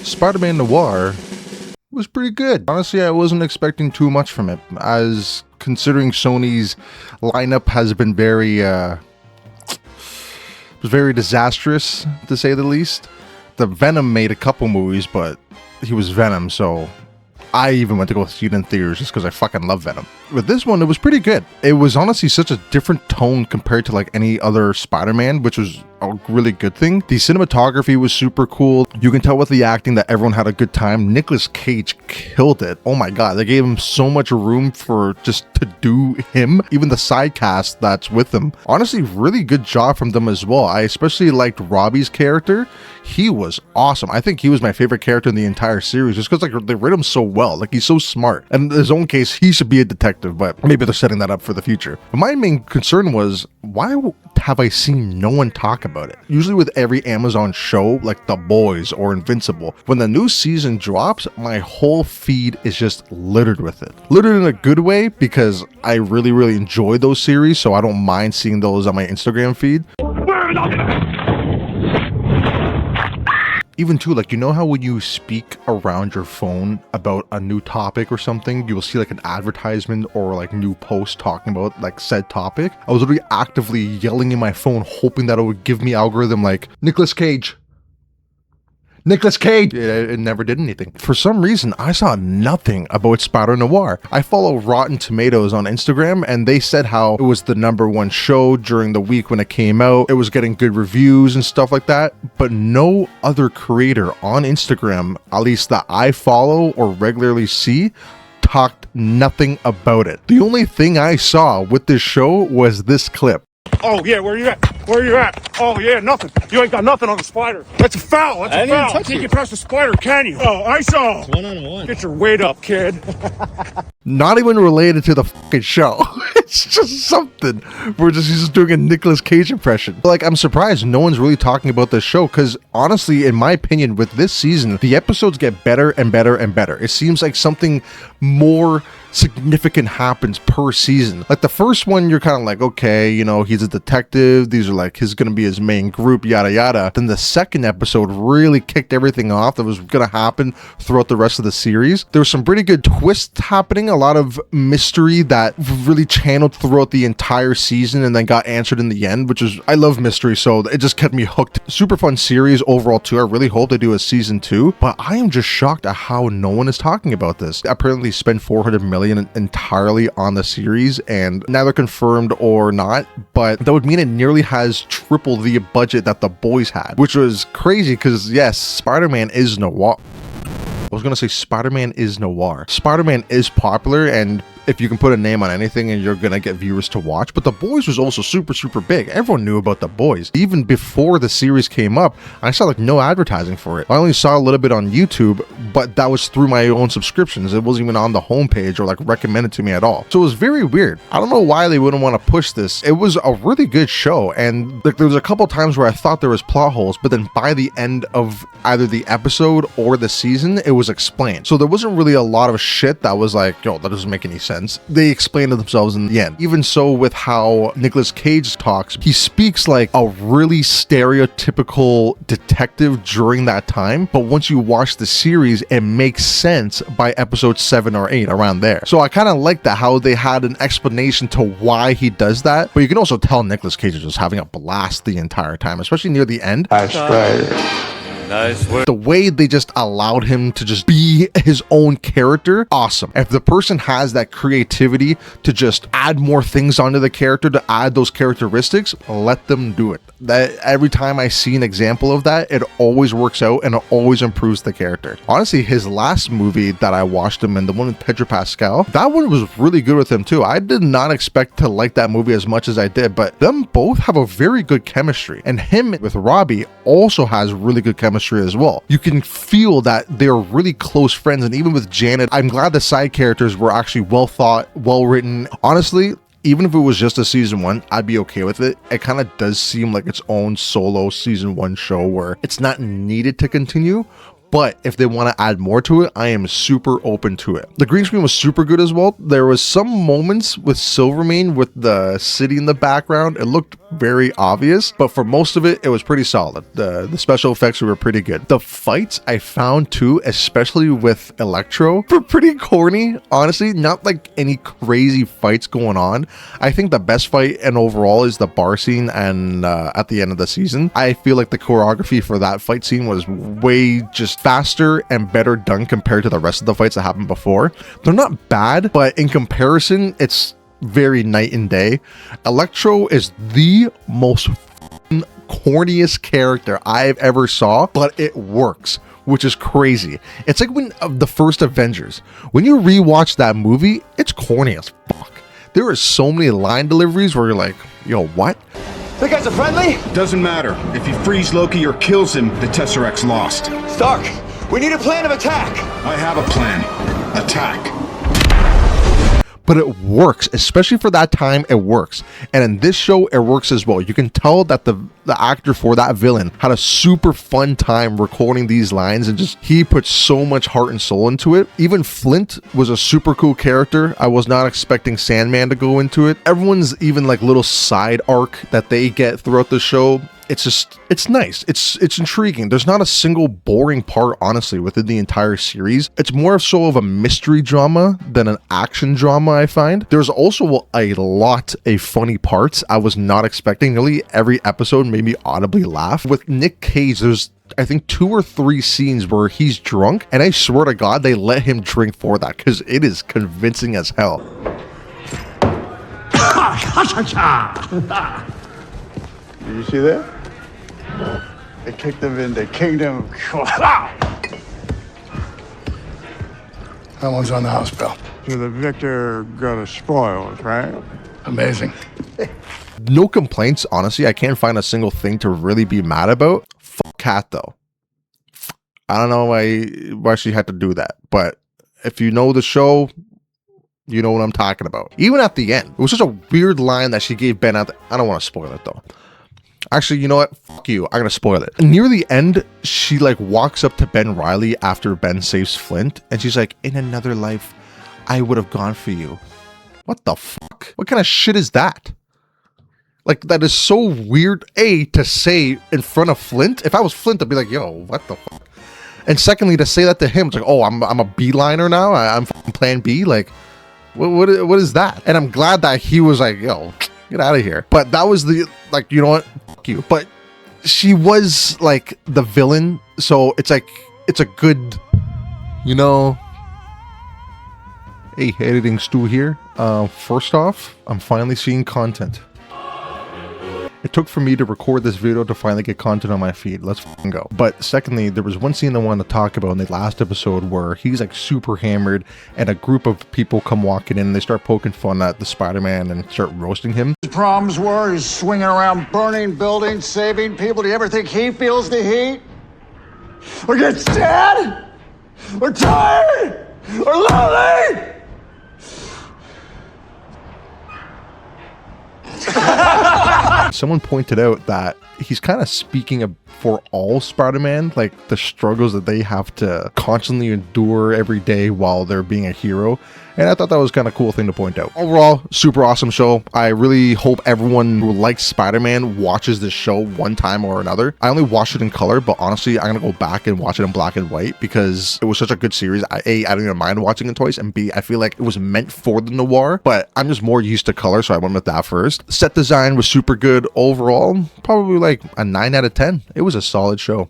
Spider-Man Noir was pretty good. Honestly, I wasn't expecting too much from it, as considering Sony's lineup has been very disastrous, to say the least. The Venom made a couple movies, but he was Venom, so I even went to go see it in theaters just because I fucking love Venom. With this one, it was pretty good. It was honestly such a different tone compared to like any other Spider-Man, which was a really good thing. The cinematography was super cool. You can tell with the acting that everyone had a good time. Nicolas Cage killed it. Oh my god, they gave him so much room for just to do him. Even the side cast that's with him. Honestly, really good job from them as well. I especially liked Robbie's character. He was awesome. I think he was my favorite character in the entire series just because like they wrote him so well. Like he's so smart. And in his own case, he should be a detective, but maybe they're setting that up for the future. But my main concern was, why have I seen no one talk about it? Usually with every Amazon show like The Boys or Invincible, when the new season drops, my whole feed is just littered with it. Littered in a good way because I really enjoy those series, so I don't mind seeing those on my Instagram feed. Even too, like, you know how when you speak around your phone about a new topic or something, you will see like an advertisement or like new post talking about like said topic? I was literally actively yelling in my phone, hoping that it would give me algorithm like, Nicolas Cage. Nicolas Cage! It never did anything. For some reason, I saw nothing about Spider-Noir. I follow Rotten Tomatoes on Instagram, and they said how it was the #1 show during the week when it came out. It was getting good reviews and stuff like that, but no other creator on Instagram, at least that I follow or regularly see, talked nothing about it. The only thing I saw with this show was this clip. Oh yeah, where you at? Where you at? Oh yeah, nothing. You ain't got nothing on the spider. That's a foul. That's a foul. Can't get past the spider, can you? Oh, I saw. It's 1-on-1. Get your weight up, kid. Not even related to the fucking show. It's just something. He's just doing a Nicolas Cage impression. Like, I'm surprised no one's really talking about this show, because honestly, in my opinion, with this season, the episodes get better and better and better. It seems like something more significant happens per season. Like the first one, you're kind of like, okay, you know, he's a detective, these are like gonna be his main group, yada yada. Then the second episode really kicked everything off that was gonna happen throughout the rest of the series. There was some pretty good twists happening, a lot of mystery that really channeled throughout the entire season and then got answered in the end, which is, I love mystery, so it just kept me hooked. Super fun series overall too. I really hope they do a season 2, but I am just shocked at how no one is talking about this. Apparently spent $400 million entirely on the series, and neither confirmed or not, but that would mean it nearly has triple the budget that The Boys had, which was crazy because yes, Spider-Man is noir. I was gonna say Spider-Man is noir. Spider-Man is popular, and if you can put a name on anything and you're gonna get viewers to watch, but The Boys was also super big. Everyone knew about The Boys. Even before the series came up, I saw like no advertising for it. I only saw a little bit on YouTube, but that was through my own subscriptions. It wasn't even on the homepage or like recommended to me at all. So it was very weird. I don't know why they wouldn't want to push this. It was a really good show, and like there was a couple times where I thought there was plot holes, but then by the end of either the episode or the season, it was explained. So there wasn't really a lot of shit that was like, yo, that doesn't make any sense. They explained it themselves in the end. Even so, with how Nicolas Cage talks, he speaks like a really stereotypical detective during that time, but once you watch the series, it makes sense by episode 7 or 8, around there. So I kind of like that, how they had an explanation to why he does that, but you can also tell Nicolas Cage is just having a blast the entire time, especially near the end. That's right. Nice work. The way they just allowed him to just be his own character, awesome. If the person has that creativity to just add more things onto the character, to add those characteristics, let them do it. That every time I see an example of that, it always works out and it always improves the character. Honestly, his last movie that I watched him in, the one with Pedro Pascal, that one was really good with him too. I did not expect to like that movie as much as I did, but them both have a very good chemistry, and him with Robbie also has really good chemistry as well. You can feel that they're really close friends, and even with Janet, I'm glad the side characters were actually well thought, well written. Honestly, even if it was just a season 1, I'd be okay with it. It kind of does seem like its own solo season 1 show where it's not needed to continue, But if they want to add more to it, I am super open to it. The green screen was super good as well. There was some moments with Silvermane with the city in the background. It looked very obvious, but for most of it, it was pretty solid. The special effects were pretty good. The fights I found too, especially with Electro, were pretty corny, honestly. Not like any crazy fights going on. I think the best fight and overall is the bar scene and at the end of the season. I feel like the choreography for that fight scene was way just faster and better done compared to the rest of the fights that happened before. They're not bad, but in comparison, it's very night and day. Electro is the most corniest character I've ever saw, but it works, which is crazy. It's like when the first Avengers, when you rewatch that movie, it's corny as fuck. There are so many line deliveries where you're like, yo, what? The guys are friendly? Doesn't matter. If he frees Loki or kills him, the Tesseract's lost. Stark, we need a plan of attack. I have a plan. Attack. But it works, especially for that time, it works. And in this show, it works as well. You can tell that the actor for that villain had a super fun time recording these lines, and just he put so much heart and soul into it. Even Flint was a super cool character. I was not expecting Sandman to go into it. Everyone's even like little side arc that they get throughout the show, it's nice. It's intriguing. There's not a single boring part, honestly, within the entire series. It's more so of a mystery drama than an action drama, I find. There's also a lot of funny parts I was not expecting. Nearly every episode made me audibly laugh. With Nick Cage, there's I think 2 or 3 scenes where he's drunk, and I swear to God, they let him drink for that because it is convincing as hell. Did you see that? They kicked him in the kingdom. How long's on the house, Bill? So the victor got a spoils, right? Amazing. No complaints, honestly. I can't find a single thing to really be mad about. Fuck Cat, though. I don't know why she had to do that, but if you know the show, you know what I'm talking about. Even at the end, it was such a weird line that she gave Ben at I don't want to spoil it, though. Actually, you know what? Fuck you. I'm gonna spoil it. Near the end, she like walks up to Ben Reilly after Ben saves Flint, and she's like, in another life, I would have gone for you. What the fuck? What kind of shit is that? Like, that is so weird, A, to say in front of Flint. If I was Flint, I'd be like, yo, what the fuck? And secondly, to say that to him, it's like, oh, I'm a B-liner now? I'm plan B? Like, what is that? And I'm glad that he was like, yo, get out of here. But that was the, like, you know what? Fuck you. But she was, like, the villain. So it's like, it's a good, you know. Hey, editing Stu here. First off, I'm finally seeing content. It took for me to record this video to finally get content on my feed. Let's fucking go. But secondly, there was one scene I wanted to talk about in the last episode where he's like super hammered and a group of people come walking in and they start poking fun at the Spider-Man and start roasting him. His problems were he's swinging around burning buildings, saving people. Do you ever think he feels the heat? Or gets sad? Or tired? Or lonely? Someone pointed out that he's kind of speaking for all Spider-Man, like the struggles that they have to constantly endure every day while they're being a hero. And I thought that was kind of cool thing to point out. Overall, super awesome show. I really hope everyone who likes Spider-Man watches this show one time or another. I only watched it in color, but honestly, I'm gonna go back and watch it in black and white because it was such a good series. A, I don't even mind watching it twice, and B, I feel like it was meant for the noir, but I'm just more used to color, so I went with that first. Set design was super good overall. Probably like a 9 out of 10. It was a solid show.